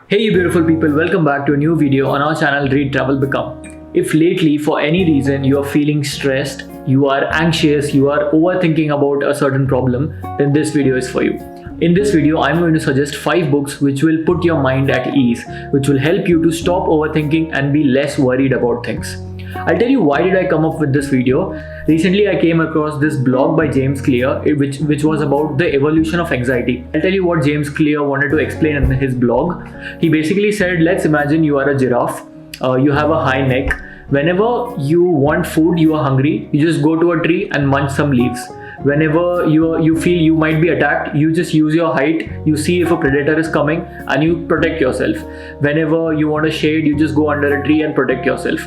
Hey you beautiful people, welcome back to a new video on our channel Read Travel Become. If lately for any reason you are feeling stressed, you are anxious, you are overthinking about a certain problem, then this video is for you. In this video, I'm going to suggest 5 books which will put your mind at ease, which will help you to stop overthinking and be less worried about things. I'll tell you why did I come up with this video. Recently I came across this blog by James Clear which was about the evolution of anxiety. I'll tell you what James Clear wanted to explain in his blog. He basically said, let's imagine you are a giraffe. You have a high neck. Whenever you want food, you are hungry, you just go to a tree and munch some leaves. Whenever you feel you might be attacked, you just use your height, you see if a predator is coming and you protect yourself. Whenever you want a shade, you just go under a tree and protect yourself.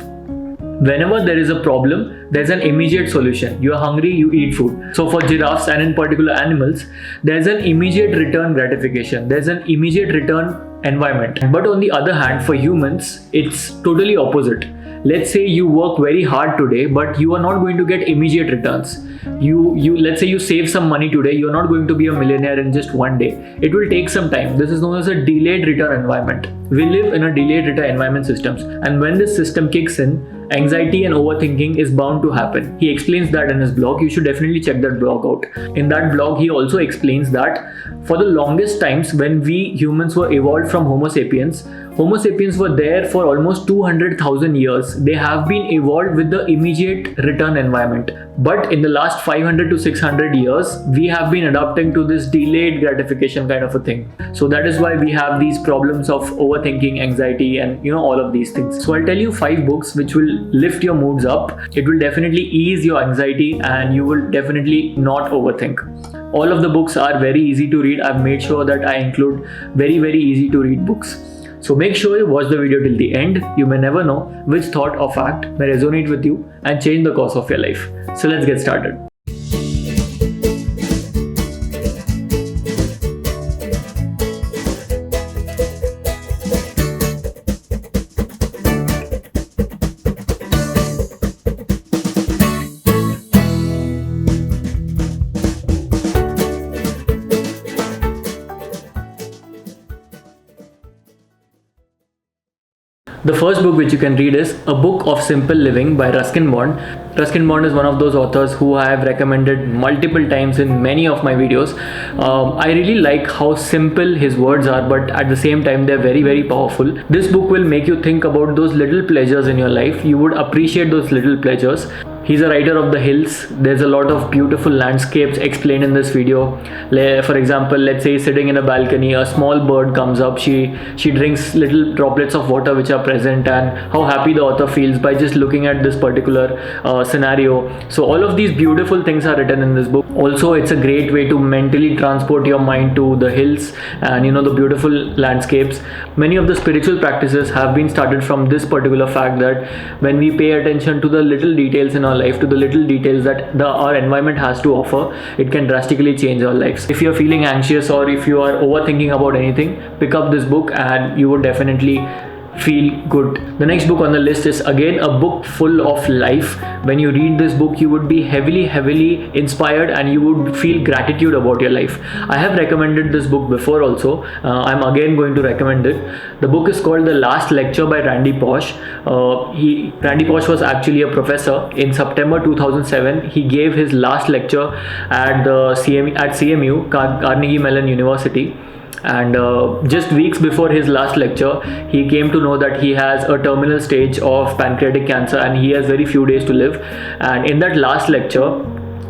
Whenever there is a problem, there's an immediate solution. You are hungry, you eat food. So for giraffes and in particular animals, there's an immediate return gratification. There's an immediate return environment. But on the other hand, for humans, it's totally opposite. Let's say you work very hard today, but you are not going to get immediate returns. Let's say you save some money today, you're not going to be a millionaire in just one day. It will take some time. This is known as a delayed return environment. We live in a delayed return environment systems, and when this system kicks in, anxiety and overthinking is bound to happen. He explains that in his blog. You should definitely check that blog out. In that blog, he also explains that for the longest times when we humans were evolved from Homo sapiens were there for almost 200,000 years. They have been evolved with the immediate return environment. But in the last 500 to 600 years, we have been adapting to this delayed gratification kind of a thing. So that is why we have these problems of overthinking, anxiety, and all of these things. So I'll tell you 5 books which will lift your moods up. It will definitely ease your anxiety and you will definitely not overthink. All of the books are very easy to read. I've made sure that I include very easy to read books. So make sure you watch the video till the end. You may never know which thought or fact may resonate with you and change the course of your life. So let's get started. The first book which you can read is A Book of Simple Living by Ruskin Bond. Ruskin Bond is one of those authors who I have recommended multiple times in many of my videos. I really like how simple his words are, but at the same time they're very powerful. This book will make you think about those little pleasures in your life. You would appreciate those little pleasures. He's a writer of the hills. There's a lot of beautiful landscapes explained in this video. For example, let's say sitting in a balcony, a small bird comes up, she drinks little droplets of water which are present, and how happy the author feels by just looking at this particular scenario. So all of these beautiful things are written in this book. Also, it's a great way to mentally transport your mind to the hills and the beautiful landscapes. Many of the spiritual practices have been started from this particular fact that when we pay attention to the little details in our life, to the little details that our environment has to offer, it can drastically change our lives. If you're feeling anxious or if you are overthinking about anything, pick up this book and you would definitely feel good. The next book on the list is again a book full of life. When you read this book, you would be heavily inspired and you would feel gratitude about your life. I have recommended this book before also. I'm again going to recommend it. The book is called The Last Lecture by Randy Pausch. Randy Pausch was actually a professor. In September 2007, he gave his last lecture at CMU, Carnegie Mellon University. And just weeks before his last lecture, he came to know that he has a terminal stage of pancreatic cancer and he has very few days to live. And in that last lecture,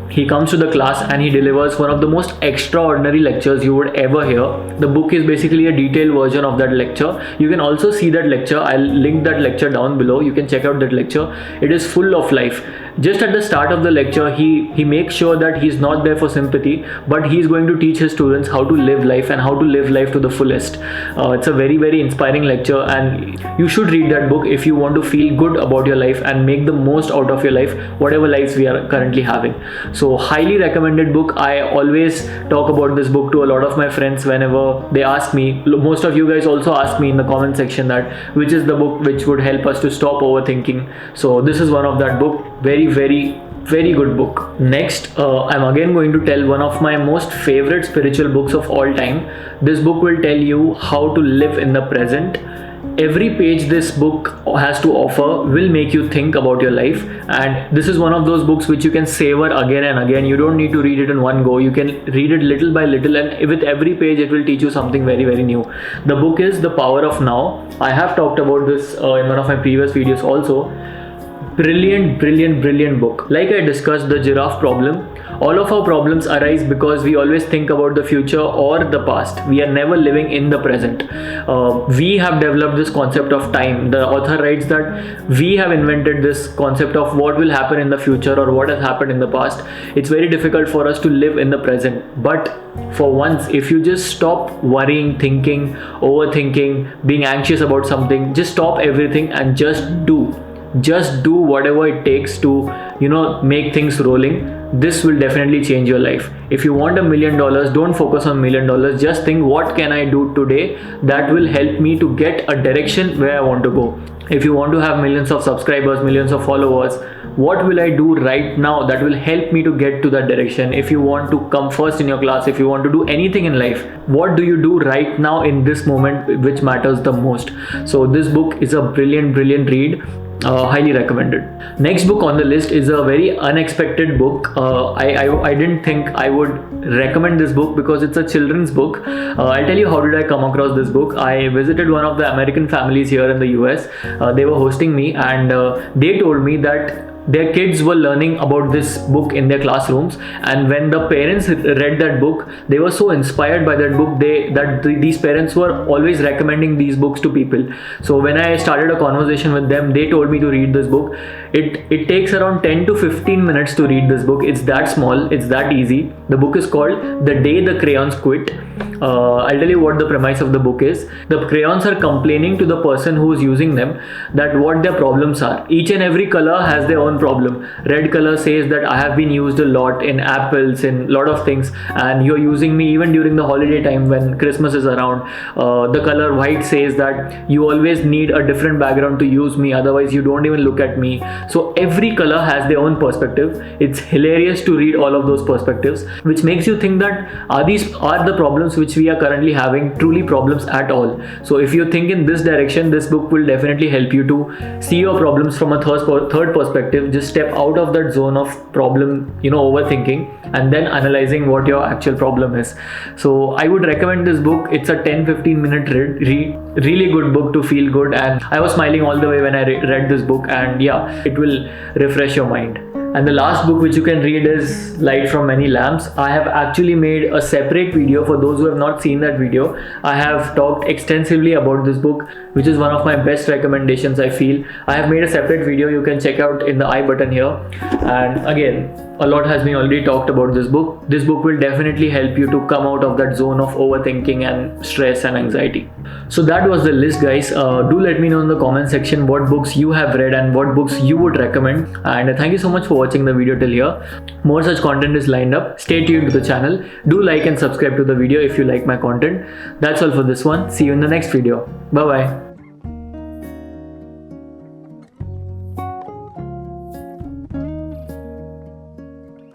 he comes to the class and he delivers one of the most extraordinary lectures you would ever hear. The book is basically a detailed version of that lecture. You can also see that lecture. I'll link that lecture down below. You can check out that lecture. It is full of life. Just at the start of the lecture, he makes sure that he's not there for sympathy, but he's going to teach his students how to live life and how to live life to the fullest. It's a very inspiring lecture, and you should read that book if you want to feel good about your life and make the most out of your life, whatever lives we are currently having. So highly recommended book. I always talk about this book to a lot of my friends whenever they ask me. Most of you guys also ask me in the comment section that which is the book which would help us to stop overthinking. So this is one of that book. Very Very good book. Next, I'm again going to tell one of my most favorite spiritual books of all time. This book will tell you how to live in the present. Every page this book has to offer will make you think about your life, and this is one of those books which you can savor again and again. You don't need to read it in one go. You can read it little by little, and with every page it will teach you something very, very new. The book is The Power of Now. I have talked about this in one of my previous videos also. Brilliant book. Like I discussed the giraffe problem, all of our problems arise because we always think about the future or the past. We are never living in the present. We have developed this concept of time. The author writes that we have invented this concept of what will happen in the future or what has happened in the past. It's very difficult for us to live in the present. But for once, if you just stop worrying, thinking, overthinking, being anxious about something, just stop everything and just do whatever it takes to make things rolling. This will definitely change your life. If you want $1 million, don't focus on $1 million. Just think, what can I do today that will help me to get a direction where I want to go. If you want to have millions of subscribers, millions of followers, what will I do right now that will help me to get to that direction? If you want to come first in your class, if you want to do anything in life, what do you do right now in this moment which matters the most? So this book is a brilliant read. Highly recommended. Next book on the list is a very unexpected book. I didn't think I would recommend this book because it's a children's book. I'll tell you how did I come across this book. I visited one of the American families here in the US. They were hosting me, and they told me that their kids were learning about this book in their classrooms, and when the parents read that book, they were so inspired by that book these parents were always recommending these books to people. So when I started a conversation with them, they told me to read this book. It takes around 10 to 15 minutes to read this book. It's that small, it's that easy. The book is called The Day the Crayons Quit. I'll tell you what the premise of the book is. The crayons are complaining to the person who is using them that what their problems are. Each and every color has their own problem. Red color says that I have been used a lot in apples, in a lot of things, and you're using me even during the holiday time when Christmas is around. The color white says that you always need a different background to use me, otherwise you don't even look at me. So every color has their own perspective. It's hilarious to read all of those perspectives, which makes you think that are the problems which we are currently having truly problems at all? So if you think in this direction, this book will definitely help you to see your problems from a third perspective. Just step out of that zone of problem, overthinking, and then analyzing what your actual problem is. So I would recommend this book. It's a 10-15 minute read. Really good book to feel good, and I was smiling all the way when I read this book, and yeah, it will refresh your mind. And the last book which you can read is Light from Many Lamps. I have actually made a separate video for those who have not seen that video. I have talked extensively about this book, which is one of my best recommendations, I feel. I have made a separate video you can check out in the I button here. And again, a lot has been already talked about this book. This book will definitely help you to come out of that zone of overthinking and stress and anxiety. So that was the list, guys. Do let me know in the comment section what books you have read and what books you would recommend. And thank you so much for watching the video till here. More such content is lined up. Stay tuned to the channel. Do like and subscribe to the video if you like my content. That's all for this one. See you in the next video. Bye bye.